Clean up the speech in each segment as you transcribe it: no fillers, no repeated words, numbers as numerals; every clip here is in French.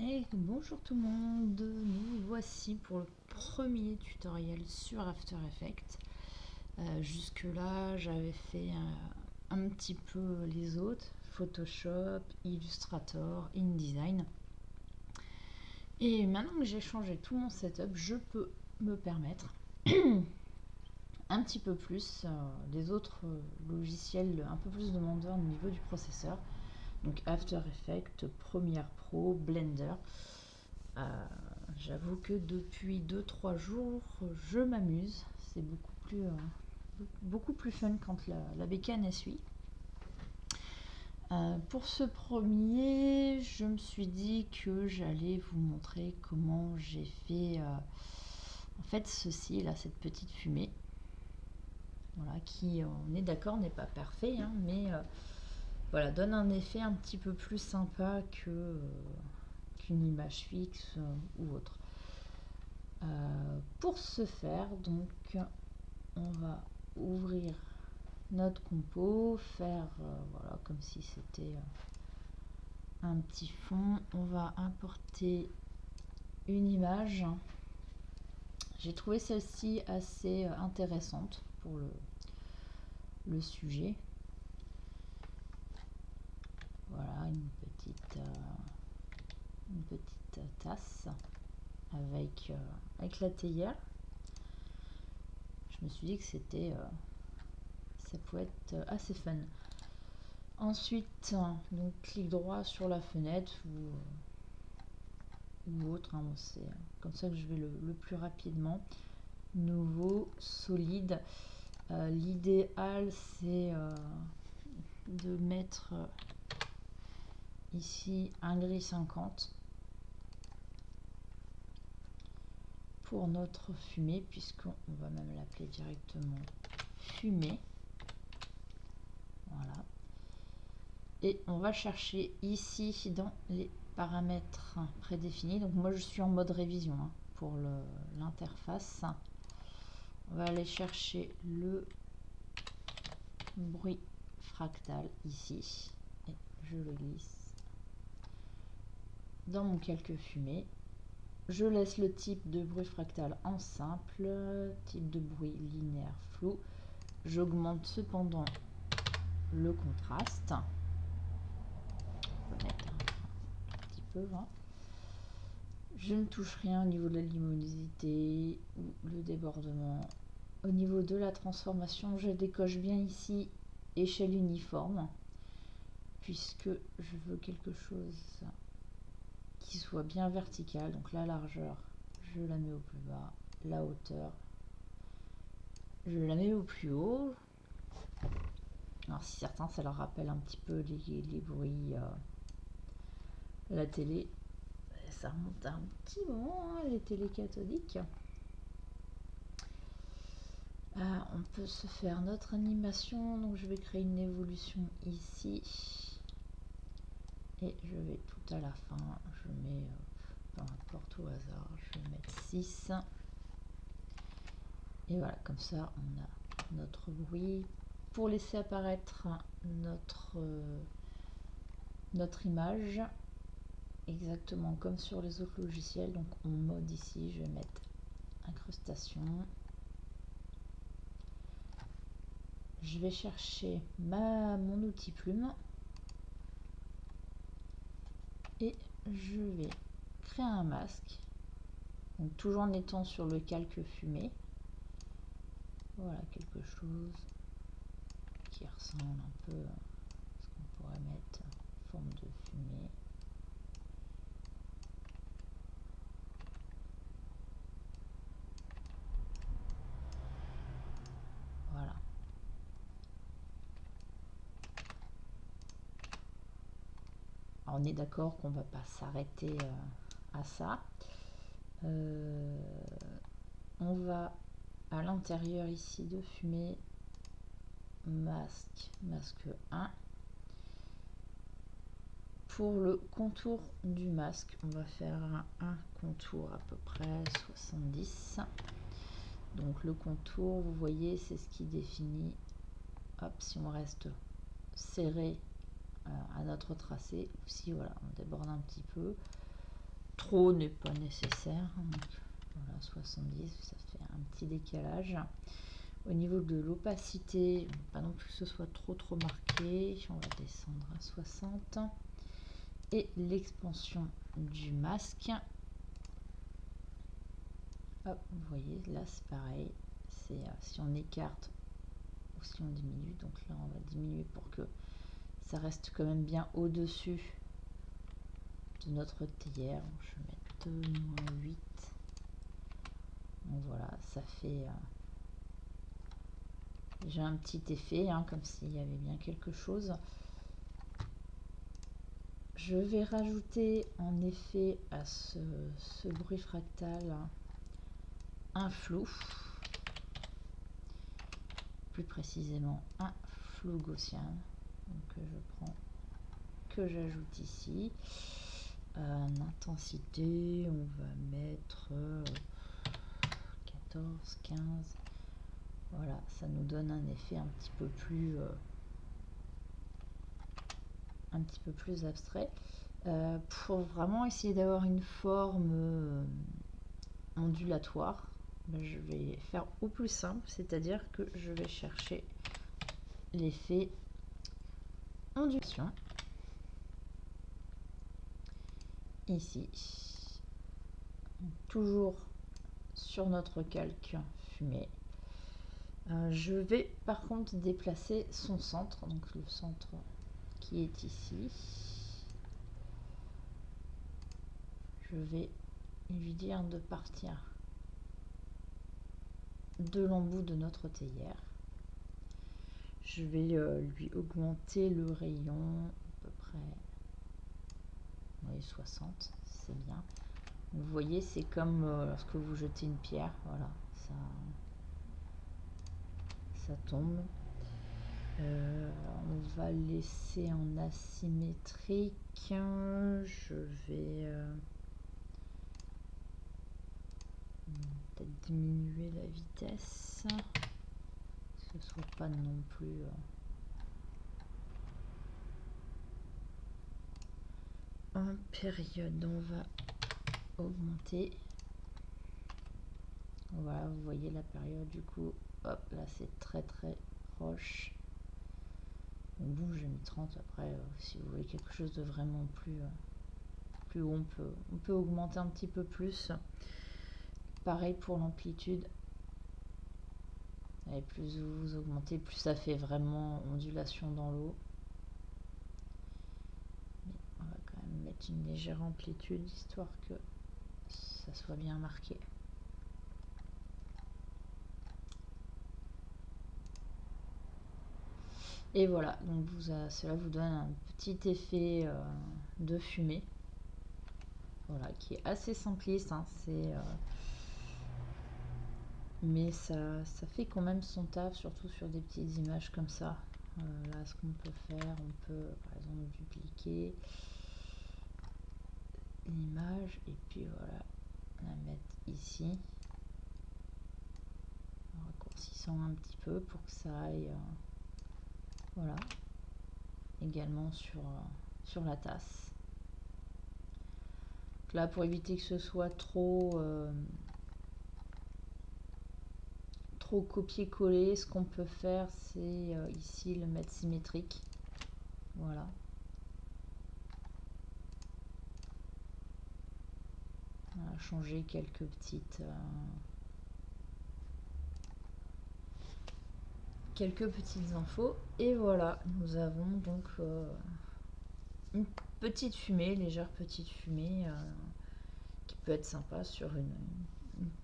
Et bonjour tout le monde, nous voici pour le premier tutoriel sur After Effects. Jusque là j'avais fait un petit peu les autres, Photoshop, Illustrator, InDesign. Et maintenant que j'ai changé tout mon setup, je peux me permettre un petit peu plus les autres logiciels un peu plus demandeurs au niveau du processeur. Donc After Effects, Premiere Pro, Blender. J'avoue que depuis 2-3 jours, je m'amuse. C'est beaucoup plus fun quand la bécane essuie. Pour ce premier, je me suis dit que j'allais vous montrer comment j'ai fait en fait ceci, là, cette petite fumée. Voilà, qui, on est d'accord, n'est pas parfait, hein, mais voilà, donne un effet un petit peu plus sympa qu'une image fixe ou autre. Pour ce faire, donc, on va ouvrir notre compo, faire voilà, comme si c'était un petit fond. On va importer une image. J'ai trouvé celle-ci assez intéressante pour le sujet. Voilà, une petite tasse avec la théière. Je me suis dit que ça pouvait être assez fun. Ensuite, donc clic droit sur la fenêtre ou autre, hein, c'est comme ça que je vais le plus rapidement. Nouveau, solide. L'idéal c'est de mettre ici un gris 50 pour notre fumée, puisqu'on va même l'appeler directement fumée. Voilà. Et on va chercher ici dans les paramètres prédéfinis. Donc moi je suis en mode révision hein, pour l'interface. On va aller chercher le bruit fractal ici. Et je le glisse dans mon calque fumée. Je laisse le type de bruit fractal en simple, type de bruit linéaire flou. J'augmente cependant le contraste. On peut mettre un petit peu. Hein. Je ne touche rien au niveau de la luminosité ou le débordement. Au niveau de la transformation, je décoche bien ici échelle uniforme, puisque je veux quelque chose qui soit bien vertical. Donc la largeur, je la mets au plus bas. La hauteur, je la mets au plus haut. Alors si certains, ça leur rappelle un petit peu les bruits la télé. Ça remonte à un petit moment, hein, les télés cathodiques. On peut se faire notre animation. Donc je vais créer une évolution ici. Et je vais tout à la fin, je mets, peu importe au hasard, je vais mettre 6. Et voilà, comme ça on a notre bruit. Pour laisser apparaître notre image, exactement comme sur les autres logiciels, donc en mode ici, je vais mettre incrustation. Je vais chercher mon outil plume et je vais créer un masque, donc toujours en étant sur le calque fumé. Voilà, quelque chose qui ressemble un peu à ce qu'on pourrait mettre en forme de fumée. Voilà. Alors on est d'accord qu'on ne va pas s'arrêter à ça. On va à l'intérieur ici de fumée, masque 1. Pour le contour du masque, on va faire un contour à peu près 70. Donc le contour, vous voyez, c'est ce qui définit, hop, si on reste serré à notre tracé, ou si voilà, on déborde un petit peu. trop n'est pas nécessaire. Donc, voilà, 70, ça fait un petit décalage. Au niveau de l'opacité, pas non plus que ce soit trop marqué. On va descendre à 60. Et l'expansion du masque. Hop, vous voyez, là c'est pareil. C'est si on écarte ou si on diminue. Donc là, on va diminuer pour que ça reste quand même bien au-dessus de notre théière. Je vais mettre -8. Donc voilà, ça fait déjà un petit effet, hein, comme s'il y avait bien quelque chose. Je vais rajouter en effet à ce bruit fractal un flou, plus précisément un flou gaussien. Donc je prends, que j'ajoute ici. En intensité, on va mettre 14, 15. Voilà, ça nous donne un effet un petit peu plus abstrait. Pour vraiment essayer d'avoir une forme ondulatoire, je vais faire au plus simple, c'est-à-dire que je vais chercher l'effet ondulation ici, toujours sur notre calque fumé. Je vais par contre déplacer son centre, donc le centre qui est ici. Je vais lui dire de partir de l'embout de notre théière. Je vais lui augmenter le rayon à peu près, oui, 60, c'est bien. Vous voyez, c'est comme lorsque vous jetez une pierre, voilà, ça tombe. On va laisser en asymétrique. Je vais peut-être diminuer la vitesse, que ce soit pas non plus en période. On va augmenter. Voilà, vous voyez la période, du coup, hop, là c'est très proche. Bon, j'ai mis 30. Après, si vous voulez quelque chose de vraiment plus haut, on peut augmenter un petit peu plus. Pareil pour l'amplitude. Et plus vous augmentez, plus ça fait vraiment ondulation dans l'eau. On va quand même mettre une légère amplitude, histoire que ça soit bien marqué. Et voilà, donc cela vous donne un petit effet de fumée. Voilà, qui est assez simpliste, hein, mais ça fait quand même son taf, surtout sur des petites images comme ça. Là, ce qu'on peut faire, on peut par exemple dupliquer l'image et puis voilà, la mettre ici, en raccourcissant un petit peu pour que ça aille, voilà, également sur la tasse. Donc là, pour éviter que ce soit trop copier-coller, ce qu'on peut faire, c'est ici le mettre symétrique. Voilà. On va changer quelques petites infos. Et voilà, nous avons donc une petite fumée, légère petite fumée, qui peut être sympa sur une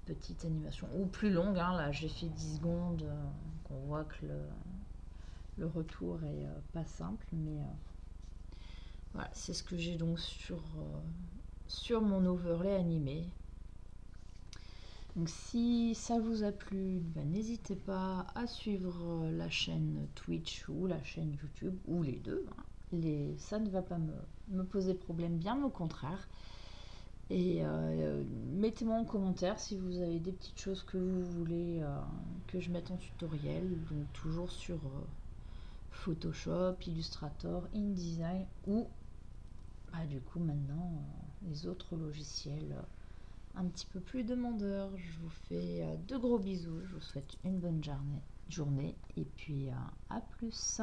petite animation, ou plus longue, hein. Là j'ai fait 10 secondes, on voit que le retour est pas simple, mais voilà, c'est ce que j'ai donc sur mon overlay animé. Donc si ça vous a plu, n'hésitez pas à suivre la chaîne Twitch ou la chaîne YouTube, ou les deux, hein. Ça ne va pas me poser problème, bien au contraire. Et mettez-moi en commentaire si vous avez des petites choses que vous voulez que je mette en tutoriel, donc toujours sur Photoshop, Illustrator, InDesign ou du coup maintenant les autres logiciels un petit peu plus demandeurs. Je vous fais de gros bisous, je vous souhaite une bonne journée et puis à plus.